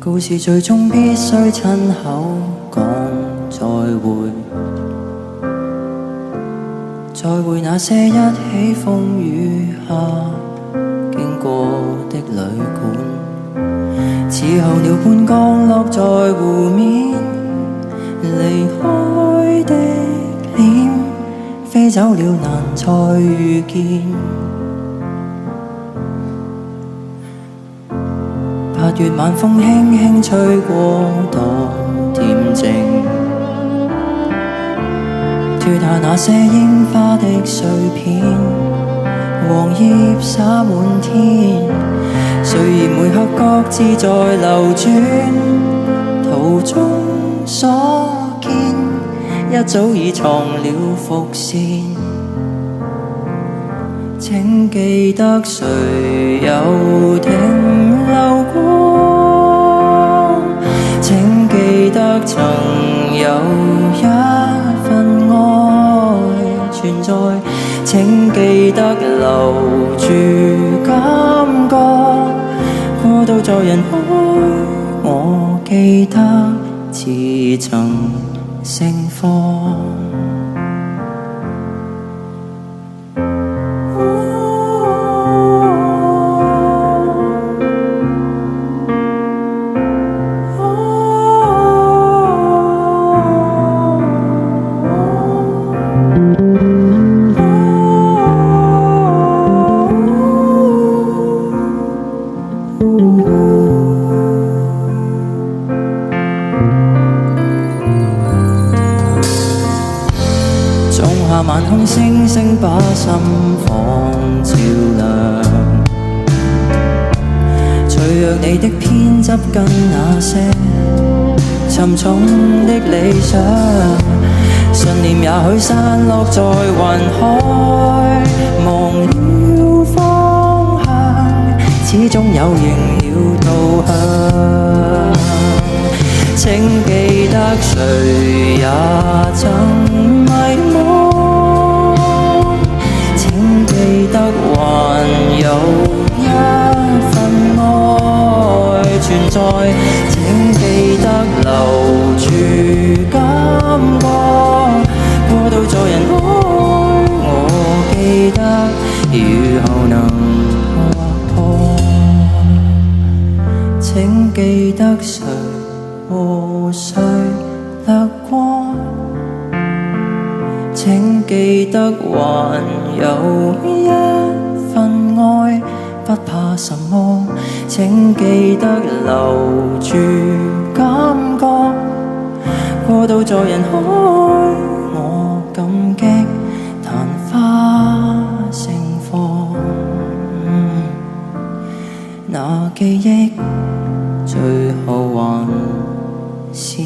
告示最終必須親口講再會，再會那些一起風雨下經過的旅館，似候鳥般降落在湖面，離開的臉飛走了難再遇見。8月晚風輕輕吹過，多恬靜，脫下那些櫻花的碎片，黃葉灑滿天，雖然每刻各自在流轉，途中所見一早已藏了伏線。請記得誰有停留過，請記得曾有一份愛存在，請記得留住感覺，過渡在人海，我記得似曾盛放。晚空星星把心房照亮，隨若你的偏執跟那些沉重的理想，信念也許散落在雲海，忘了方向，始終有仍要導向。請記得誰也曾迷惘，記得還有一份愛存在，請記得留住感覺，過渡在人海，我記得雨後能劃破。請記得誰和誰掠過，請記得還有一份愛，不怕什麼，請記得留住感覺，過渡在人海，我感激曇花盛放，那記憶最後還是